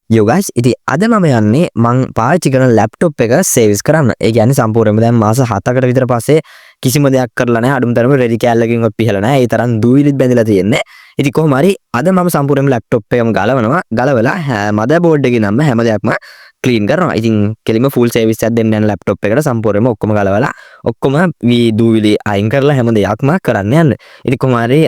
Yo guys, ඉතින් අද මම යන්නේ මං පාවිච්චි කරන ලැප්ටොප් එක සර්විස් කරන්න. ඒ කියන්නේ සම්පූර්ණයෙන්ම දැන් මාස 7කට විතර පස්සේ කිසිම දෙයක් කරලා නැහැ. අඩුම තරමේ රෙදි කෑල්ලකින්වත් පිහලා නැහැ. ඒ තරම් දූවිලිත් බැඳලා තියෙන්නේ. ඉතින් කොහොම හරි අද මම සම්පූර්ණයෙන්ම ලැප්ටොප් එකම ගලවනවා. ගලවලා මදර් බෝඩ් එකේ නම් හැම දෙයක්ම ක්ලීන් කරනවා. ඉතින් කෙලිම ෆුල් සර්විස් එකක් දෙන්න යන ලැප්ටොප් එකට සම්පූර්ණයෙන්ම ඔක්කොම ගලවලා ඔක්කොම දූවිලි අයින් කරලා හැම දෙයක්ම කරන්න යන්න. ඉතින් කොහොම හරි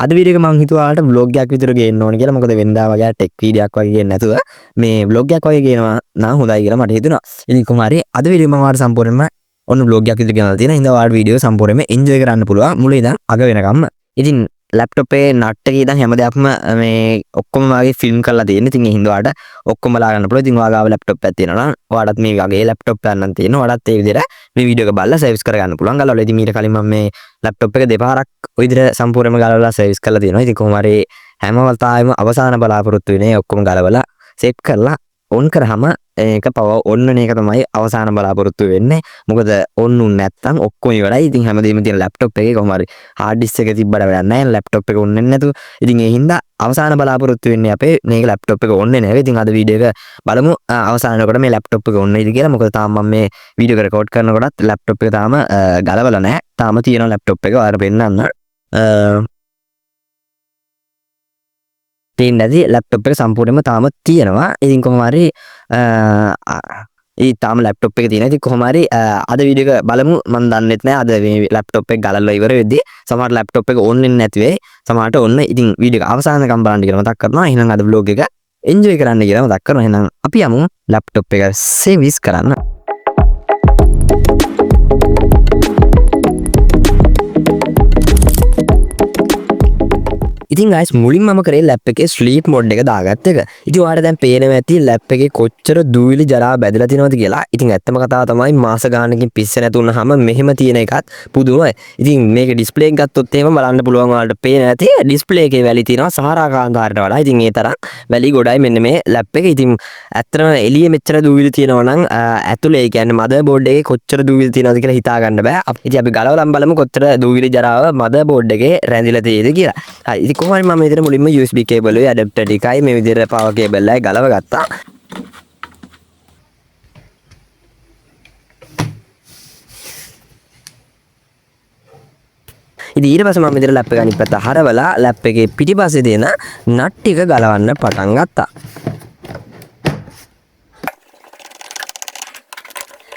අද වීඩියෝ එක මං හිතුවා ඔයාලට vlog එකක් විතර ගේන්න ඕන කියලා. මොකද වෙනදා වගේ ටෙක් වීඩියෝ එකක් වගේ ගේන්න නැතුව මේ vlog එකක් වගේ ගේනවා නම් හොඳයි කියලා මට හිතුණා. ඉතින් කොහොම හරි අද වීඩියෝ මම ඔයාලට සම්පූර්ණයෙන්ම ඔන්න vlog එකක් විතර ගෙනල්ලා තියෙනවා. ඉතින් ඔයාලට වීඩියෝ සම්පූර්ණයෙන්ම enjoy කරන්න පුළුවන් මුලින් ඉඳන් අග වෙනකම්ම. ඉතින් ලැප්ටොප් එකේ නට් එකේ ඉඳන් හැම දෙයක්ම මේ ඔක්කොම වගේ ෆිල්ම් කරලා තියෙන්නේ. ඉතින් ඒ හින්දා ඔයාලට ඔක්කොම බලා ගන්න පුළුවන්. ඉතින් ඔයා ගාව ලැප්ටොප් එකක් තියෙනවා නම් ඔයාලටත් මේ වගේ ලැප්ටොප් එකක් නම් තියෙනවා. ඔයාලත් ඒ විදිහට මේ වීඩියෝ එක බලලා සර්විස් කරගන්න පුළුවන්. ගලවලා ඉතින් මීට කලින් මම මේ ලැප්ටොප් එක දෙපාරක් ඔය විදිහට සම්පූර්ණයෙන්ම ගලවලා සර්විස් කරලා තියෙනවා. ඉතින් කොහොම හරි හැම වතාවෙම අවසාන බලාපොරොත්තු වෙන්නේ ඔක්කොම ගලවලා සෙට් කරලා ඔන් කරාම ඒක පව ඔන්න එක තමයි අවසාන බලාපොරොත්තු වෙන්නේ. මොකද ඔන් උන් නැත්තම් ඔක්කොම ඉවරයි. ඉතින් හැමදේම තියෙන ලැප්ටොප් එකේ කොහොම හරි හાર્ඩ් ඩිස්ක් එක තිබ්බට වැඩක් නැහැ. ලැප්ටොප් එක ඔන් වෙන්නේ නැතුව. ඉතින් ඒ හින්දා අවසාන බලාපොරොත්තු වෙන්නේ අපේ මේක ලැප්ටොප් එක ඔන් වෙන්නේ නැහැ. ඉතින් අද වීඩියෝ එක බලමු අවසානයේකට මේ ලැප්ටොප් එක ඔන් වෙයිද කියලා. මොකද තාම මම මේ වීඩියෝ එක රෙකෝඩ් කරනකොටත් ලැප්ටොප් එක තාම ගලවලා නැහැ. තාම තියෙන ලැප්ටොප් එක ඔයාලට පෙන්නන්න. තියෙන්නේ ලැප්ටොප් එක සම්පූර්ණයෙන්ම තාම තියෙනවා. ඉතින් කොහොම හරි තාම ලැප්ටොප් එක තියෙනවා. ඉතින් කොහොම හරි අද වීඩියෝ එක බලමු. මම දන්නෙත් නෑ අද මේ ලැප්ටොප් එක ගලවලා ඉවර වෙද්දී සමහර ලැප්ටොප් එක ඕන් වෙන්නේ නැති වෙයි. සමහරට ඔන්න ඉතින් වීඩියෝ එක අවසානකම් බලන්න කියලා මතක් කරනවා. එහෙනම් අද vlog එක enjoy කරන්න කියලා මතක් කරනවා. එහෙනම් අපි යමු ලැප්ටොප් එක සර්විස් කරන්න. ඉතින් guys මුලින්ම මම කරේ ලැප් එකේ ස්ලීප් මොඩ් එක දාගත්ත එක. ඉතින් ඔයාලට දැන් පේනවා ඇති ලැප් එකේ කොච්චර දූවිලි ජරා බැදලා තියෙනවද කියලා. ඉතින් ඇත්තම කතාව තමයි මාස ගානකින් පිස්සේ නැතුනහම මෙහෙම තියෙන එකත් පුදුමයි. ඉතින් මේක ඩිස්ප්ලේ එක ගත්තොත් එහෙම බලන්න පුළුවන් ඔයාලට පේනවා ඇති ඩිස්ප්ලේ එකේ වැලි තියෙනවා සහරා කාන්තාරයට වඩා. ඉතින් ඒ තරම් වැලි ගොඩයි මෙන්න මේ ලැප් එකේ. ඉතින් ඇත්තටම එළියේ මෙච්චර දූවිලි තියෙනවා නම් ඇතුලේ ඒ කියන්නේ මදර් බෝඩ් එකේ කොච්චර දූවිලි තියෙනවද කියලා හිතා ගන්න බෑ. ඉතින් අපි ගලවලා බලමු කොච්චර දූවිලි ජරාව මදර් බෝඩ් එකේ රැඳිලා තියෙද කියලා. හරි ඉතින් කොහොමද මම මෙතන මුලින්ම USB කේබල් එකේ ඇඩැප්ටර් ටිකයි මේ විදිහට පවර් කේබල් එකයි ගලව ගත්තා. ඉතින් ඊට පස්සේ මම මෙතන ලැප් එක අනිත් පැත්ත හරවලා ලැප් එකේ පිටිපස්සේ තියෙන නට් ටික ගලවන්න පටන් ගත්තා.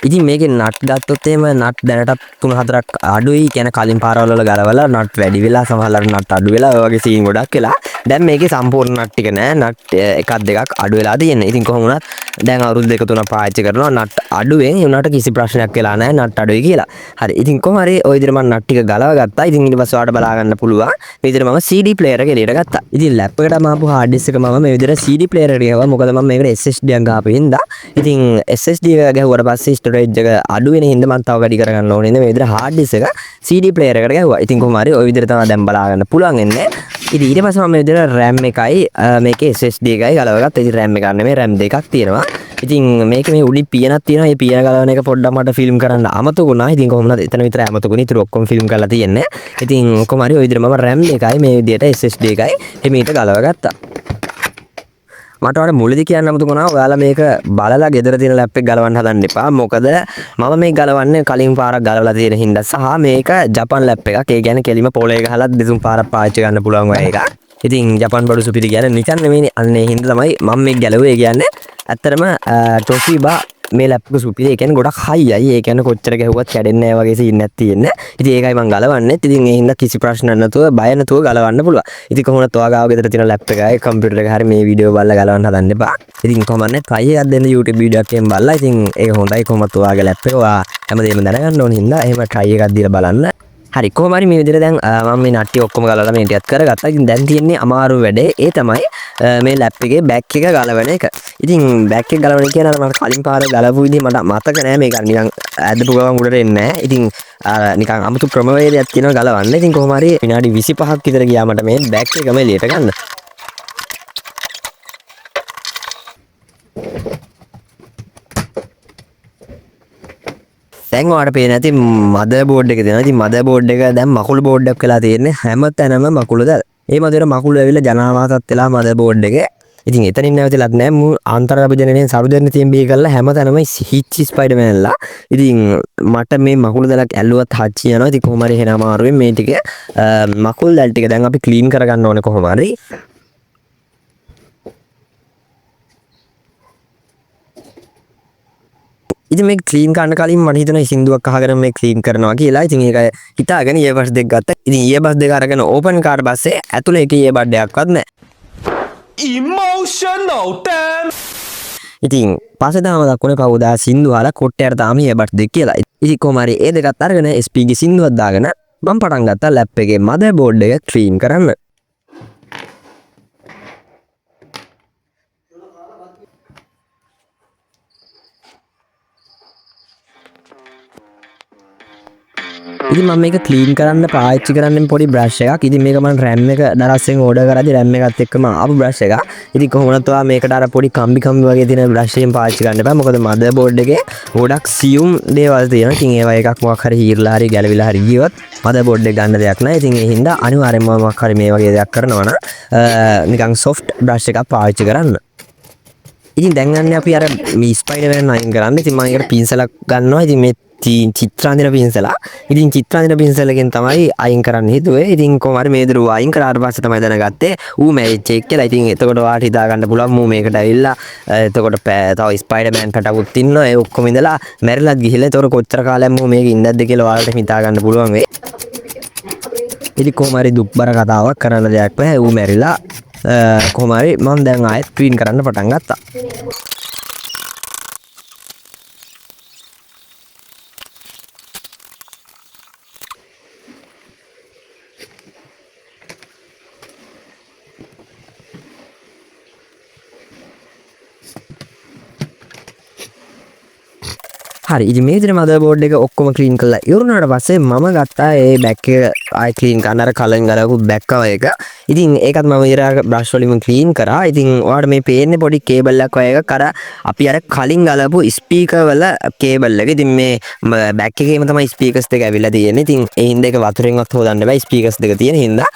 ඉතින් මේකේ නට් ගත්තොත් එහෙම නට් දැනටත් 3-4ක් අඩුයි. කියන්නේ කලින් පාරවල වල ගලවලා නට් වැඩි වෙලා සමහරවල් නට් අඩු වෙලා ඔය වගේ සීන් ගොඩක් වෙලා. දැන් මේකේ සම්පූර්ණ නට් ටික නෑ. නට් එකක් දෙකක් අඩු වෙලා තියෙනවා. ඉතින් කොහොම වුණත් දැන් අවුරුදු 2-3 පාවිච්චි කරනවා නට් අඩුවෙන්. ඒ උනාට කිසි ප්‍රශ්නයක් වෙලා නෑ නට් අඩුයි කියලා. හරි ඉතින් කොහොම හරි ওই විදිහට මම නට් ටික ගලව ගත්තා. ඉතින් ඊට පස්සේ ඔයාලට බලා ගන්න පුළුවන්. මේ විදිහට මම CD ප්ලේයර් එක එළියට ගත්තා. ඉතින් ලැප් එකටම ආපු හાર્ඩ් ඩිස්ක් එක මම මේ විදිහට CD ප්ලේයර් එකට ගහුවා. මොකද මම මේකට SSD එකක් ගහපු හින්දා. ඉතින් SSD එක ගැහුවට පස්සේ ස්ටෝරේජ් එක අඩු වෙන හින්දා මම තව වැඩි කරගන්න ඕනේ නේද මේ විදිහට හાર્ඩ් ඩිස්ක් එක CD ප්ලේයර් එකට ගැහුවා. ඉතින් කොහොම හරි ওই විදිහට තමයි දැන් බලා ගන්න පුළුවන් වෙන්නේ. ඉතින් ඊට පස්සේ මම මේ විදිහට RAM එකයි මේකේ SSD එකයි ගලවගත්තා. ඉතින් RAM එකක් නෙමෙයි RAM දෙකක් තියෙනවා. ඉතින් මේකේ මේ උඩින් පියනක් තියෙනවා. මේ පියන ගලවන එක පොඩ්ඩක් මට ෆිල්ම් කරන්න අමතකුණා. ඉතින් කොහොමද එතන විතරයි අමතකුනේ. ඉතින් ඔක්කොම ෆිල්ම් කරලා තියෙන්නේ. ඉතින් කොහොම හරි ওই විදිහට මම RAM එකයි මේ විදිහට SSD එකයි එමෙහිට ගලවගත්තා. මට වඩා මුලදී කියන්න අමතකුණා ඔයාලා මේක බලලා ගෙදර තියෙන ලැප් එක ගලවන්න හදන්න එපා. මොකද මම මේක ගලවන්නේ කලින් පාරක් ගලවලා තියෙන හින්දා සහ මේක ජපන් ලැප් එකක්. ඒ කියන්නේ කෙලිම පොලේ ගහලා දෙතුන් පාරක් පාවිච්චි කරන්න පුළුවන් වගේ එකක්. ඉතින් ජපන් බඩු සුපිරි කියන්නේ නිකන් නෙමෙයි. අන්න ඒ හින්දා තමයි මම මේක ගැලුවේ. ඒ කියන්නේ ඇත්තටම ටොෂිබා මේ ලැප් එක සුපිරි. ඒ කියන්නේ ගොඩක් හයියි. ඒ කියන්නේ කොච්චර ගැහුවත් කැඩෙන්නේ නැහැ වගේ සීන් එකක් තියෙන්නේ. ඉතින් ඒකයි මම ගලවන්නේ. ඉතින් ඒ හින්දා කිසි ප්‍රශ්නයක් නැතුව බය නැතුව ගලවන්න පුළුවන්. ඉතින් කොහොමද ඔයා ගාව ගෙදර තියෙන ලැප් එකයි කම්පියුටර් එක හරි මේ වීඩියෝ බලලා ගලවන්න හදන්න එපා. ඉතින් කොහොමද try එකක් දෙන්න YouTube වීඩියෝ එකෙන් බලලා. ඉතින් ඒක හොඳයි. කොහොමද ඔයාගේ ලැප් එක ඔයා හැමදේම දැනගන්න ඕන හින්දා එහෙම try එකක් දීලා බලන්න. හරි කොහොම හරි මේ විදිහට දැන් මම මේ නට්ටි ඔක්කොම ගලවලා මේ ටිකත් කරගත්තා. ඉතින් දැන් තියෙන්නේ අමාරු වැඩේ. ඒ තමයි මේ ලැප් එකේ බෑක් එක ගලවන එක. ඉතින් බෑක් එක ගලවන එක කියන මට කලින් පාර ගලවපු විදිහ මට මතක නෑ. මේක නිකන් ඇදපු ගමන් උඩට එන්නේ නෑ. ඉතින් නිකන් අමුතු ක්‍රමවේදයක් තියෙනවා ගලවන්න. ඉතින් කොහොම හරි විනාඩි 25ක් විතර ගියා මට මේ බෑක් එකම එළියට ගන්න. දැන් ඔයාලට පේන ඇති මදර් බෝඩ් එක තියෙනවා. ඉතින් මදර් බෝඩ් එක දැන් මකුළු බෝඩ් එකක් වෙලා තියෙන්නේ. හැම තැනම මකුළු දාලා. ඒ මදර මකුළු ඇවිල්ලා ජනාවාසත් වෙලා මදර් බෝඩ් එකේ. ඉතින් එතනින් නැවතිලත් නෑ මු අන්තර්ජාලයෙන් සරුදෙන්න තියෙන බී කරලා හැමතැනම හිච් ස්පයිඩර්මෑන්ලා. ඉතින් මට මේ මකුළු දැලක් ඇල්ලුවත් හච්චි යනවා. ඉතින් කොහොම හරි එහෙන අමාරුවෙන් මේ ටික මකුළු දැල් ටික දැන් අපි ක්ලීන් කරගන්න ඕනේ කොහොම හරි. ඉතින් මේ ක්ලීන් කරන්න කලින් මට හිතුණා සින්දුවක් අහගෙන මේ ක්ලීන් කරනවා කියලා. ඉතින් ඒක හිතාගෙන ඊයර්බඩ්ස් දෙක ගත්තා. ඉතින් ඊයර්බඩ්ස් දෙක අරගෙන ඕපන් කාට පස්සේ ඇතුලේ එක ඊයර්බඩ් එකක්වත් නැහැ. Emotional damn. ඉතින් පස්සේ තමයි දක්වන්නේ කවුද සින්දු අහලා කොට්ටයට තාම ඊයර්බඩ්ස් දෙක කියලා. ඉතින් කොහොම හරි ඒ දෙකත් අරගෙන SP ගේ සින්දුවක් දාගෙන මම පටන් ගත්තා ලැප් එකේ මදර් බෝඩ් එක ක්ලීන් කරන්න. ඉතින් මම මේක ක්ලීන් කරන්න පාවිච්චි කරන්නේ පොඩි බ්‍රෂ් එකක්. ඉතින් මේක මම RAM එක දරස්සෙන් ඕඩර් කරාදී RAM එකත් එක්කම ආපු බ්‍රෂ් එකක්. ඉතින් කොහොමවත් ඔයා මේකට අර පොඩි කම්බි වගේ තියෙන බ්‍රෂ් එකෙන් පාවිච්චි කරන්න එපා. මොකද මදර් බෝඩ් එකේ ගොඩක් සියුම් දේවල් තියෙනවා. ඉතින් ඒවා එකක් මොකක් හරි හීරලා හරි ගැලවිලා හරි ගියොත් මදර් බෝඩ් එක ගන්න දෙයක් නැහැ. ඉතින් ඒ හින්දා අනිවාර්යෙන්ම මොකක් හරි මේ වගේ දෙයක් කරනවා නම් නිකන් soft බ්‍රෂ් එකක් පාවිච්චි කරන්න. ඉතින් දැන් යන්නේ අපි අර මේ ස්පයිඩර්මෑන් අයින් කරන්න. ඉතින් මම ඒකට පින්සලක් ගන්නවා. ඉතින් මේ චිත්‍රාන්දින පින්සලා. ඉතින් චිත්‍රාන්දින පින්සලකින් තමයි අයින් කරන්න හිතුවේ. ඉතින් කොහොම හරි මේ දරුවා අයින් කරාට පස්සේ තමයි දැනගත්තේ ඌ මැරිච් එක කියලා. ඉතින් එතකොට ඔයාලට හිතා ගන්න පුළුවන් මූ මේකට ඇවිල්ලා එතකොට තව ස්පයිඩර්මෑන් පැටවුත් ඉන්නවා. ඒ ඔක්කොම ඉඳලා මැරිලාත් ගිහිල්ලා එතකොට කොච්චර කාලයක් මූ මේක ඉන්නද කියලා ඔයාලට හිතා ගන්න පුළුවන් වෙයි. ඉතින් කොහොම හරි දුක්බර කතාවක් කරන්න දෙයක් නැහැ. ඌ මැරිලා කොහොම හරි මම දැන් ආයෙත් ක්ලීන් කරන්න පටන් ගත්තා. හරි ඉතින් මේ විදිහට මදර් බෝඩ් එක ඔක්කොම ක්ලීන් කරලා ඉවරුනාට පස්සේ මම ගත්තා ඒ බෑක් එක ආයි ක්ලීන් කරන්න අර කලින් ගලපු බෑක් කවර් එක. ඉතින් ඒකත් මම ඊට බ්‍රෂ් වලින් ක්ලීන් කරා. ඉතින් ඔයාලට මේ පේන්නේ පොඩි කේබල් එකක් වගේ එකක් අර අපි අර කලින් ගලපු ස්පීකර් වල කේබල් එක. ඉතින් මේ බෑක් එකේම තමයි ස්පීකර්ස් දෙක ඇවිල්ලා තියෙන්නේ. ඉතින් ඒ හින්දා ඒක වතුරෙන්වත් හොදන්න බෑ ස්පීකර්ස් දෙක තියෙන හින්දා.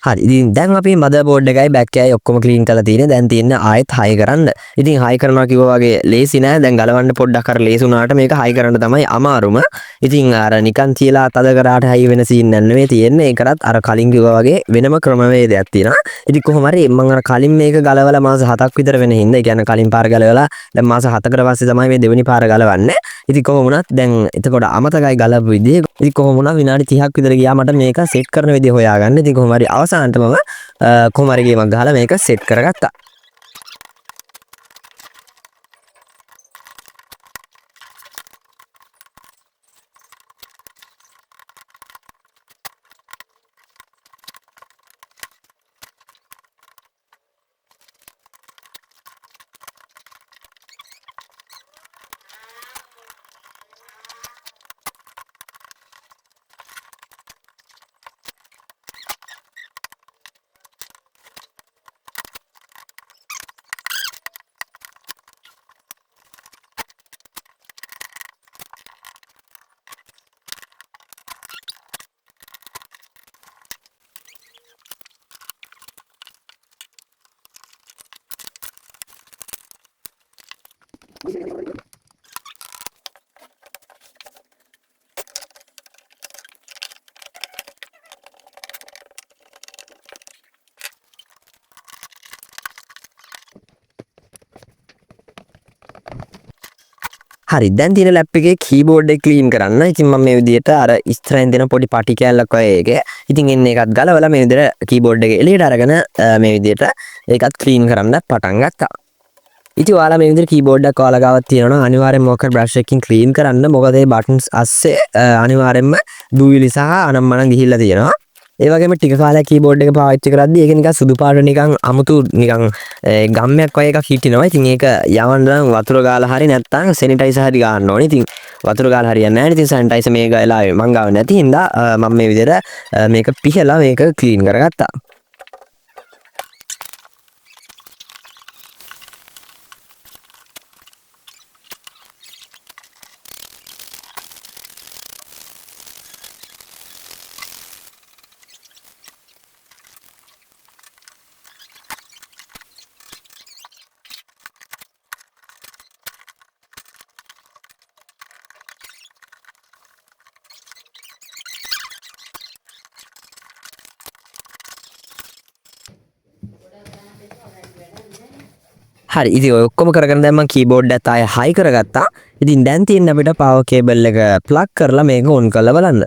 හරි ඉතින් දැන් අපි මදර් බෝඩ් එකයි බෑක් එකයි ඔක්කොම ක්ලීන් කරලා තියෙන්නේ. දැන් තියෙන්නේ ආයෙත් හයි කරන්න. ඉතින් හයි කරනවා කිව්වා වගේ ලේසි නෑ. දැන් ගලවන්න පොඩ්ඩක් අර ලේසි වුණාට මේක හයි කරන්න තමයි අමාරුම. ඉතින් අර නිකන් තියලා තද කරාට හයි වෙන සීන් නෑ නෙවෙයි තියෙන්නේ. ඒකටත් අර කලින් කිව්වා වගේ වෙනම ක්‍රමවේදයක් තියෙනවා. ඉතින් කොහොම හරි මම අර කලින් මේක ගලවලා මාස 7ක් විතර වෙන හින්දා ඒ කියන්නේ කලින් පාර ගලවලා දැන් මාස 7කට පස්සේ තමයි මේ දෙවෙනි පාර ගලවන්නේ. ඉතින් කොහොම වුණත් දැන් එතකොට අමතකයි ගලපු විදිය. ඉතින් කොහොම වුණත් විනාඩි 30ක් විතර ගියා මට මේක සෙට් කරන විදිය හොයාගන්න. ඉතින් කොහොම හරි අවසානට මම කොහොම හරි ගේමක් ගහලා මේක සෙට් කරගත්තා. හරි දැන් තියෙන ලැප් එකේ කීබෝඩ් එක ක්ලීන් කරන්න. ඉතින් මම මේ විදිහට අර ඉස්තරෙන් දෙන පොඩි පටි කෑල්ලක් වගේ එක. ඉතින් එන්නේ එකත් ගලවලා මේ විදිහට කීබෝඩ් එක එළියට අරගෙන මේ විදිහට ඒකත් ක්ලීන් කරන්න පටන් ගත්තා. ඉතින් ඔයාලා මේ විදිහට කීබෝඩ් එක ඔයාලා ගාවත් තියෙනවා නම් අනිවාර්යෙන්ම මොකක් බ්‍රෂ් එකකින් ක්ලීන් කරන්න. මොකද ඒ බටන්ස් අස්සේ අනිවාර්යෙන්ම දූවිලි සහ අනම්මනම් ගිහිල්ලා තියෙනවා. ඒ වගේම ටික කාලයක් කීබෝඩ් එක පාවිච්චි කරද්දී ඒක නිකන් සුදු පාට නිකන් අමුතු නිකන් ගම්මයක් වගේ එකක් හිටිනවා. ඉතින් ඒක යවන්න නම් වතුර ගාලා හරි නැත්නම් සැනිටයිසර් හරි ගන්න ඕනේ. ඉතින් වතුර ගාලා හරියන්නේ නැහැ. ඉතින් සැනිටයිසර් මේ ගාලා මං ගාව නැති හින්දා මම මේ විදිහට මේක පිහලා මේක ක්ලීන් කරගත්තා. හරි ඉතින් ඔය ඔක්කොම කරගෙන දැන් මම කීබෝඩ් එකත් ආයෙ හයි කරගත්තා. ඉතින් දැන් තියෙන අපිට පවර් කේබල් එක ප්ලග් කරලා මේක ඔන් කරලා බලන්න.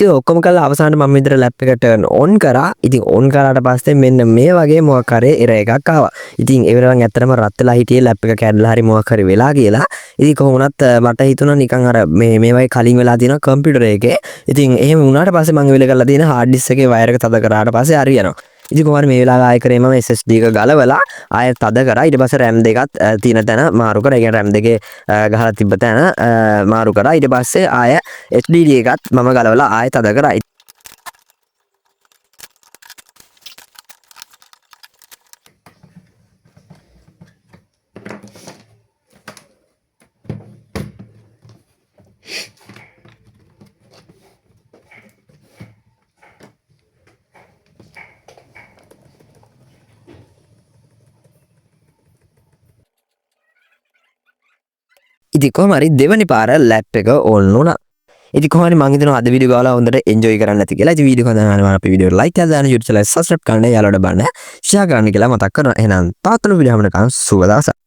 ඉතින් ඔක්කොම කරලා අවසානට මම විතර ලැප් එක ටර්න් ඔන් කරා. ඉතින් ඔන් කරාට පස්සේ මෙන්න මේ වගේ මොකක් හරි එරර් එකක් ආවා. ඉතින් ඒ වෙලාවෙන් ඇත්තටම රත් වෙලා හිටියේ ලැප් එක කැඩලා හරි මොකක් හරි වෙලා කියලා. ඉතින් කොහොමවත් මට හිතුණා නිකන් අර මේ වගේ කලින් වෙලා තියෙනවා කම්පියුටර් එකේ. ඉතින් එහෙම වුණාට පස්සේ මම ඉවිල කරලා තියෙන හાર્ඩ් ඩිස්ක් එකේ වයර් එක තද කරාට පස්සේ හරියනවා. ඉතින් කොහොමද මේ වෙලාව ආයෙ කරේ මම SSD එක ගලවලා ආයෙ තද කරා. ඊට පස්සේ RAM දෙකත් තියෙන තැන මාරු කරා. ඒ කියන්නේ RAM දෙකේ ගහලා තිබ්බ තැන මාරු කරා. ඊට පස්සේ ආයෙ HDD එකත් මම ගලවලා ආයෙ තද කරා. ඉතින් කොහොම හරි දෙවනි පාර ලැප් එක ඕන් වුණා. ඉතින් කොහොම හරි මම හිතනවා අද වීඩියෝ ගාලා හොඳට එන්ජොයි කරන්න ඇති කියලා. ඉතින් වීඩියෝ හොඳ නම් අපේ වීඩියෝ ලයික් කරලා දාන්න YouTube channel subscribe කරන්න යාළුවට බලන්න. ෂෙයා කරන්න කියලා මතක් කරනවා. එහෙනම් තාත්තලු වීඩියෝ හැමදාම සුබ දවසක්.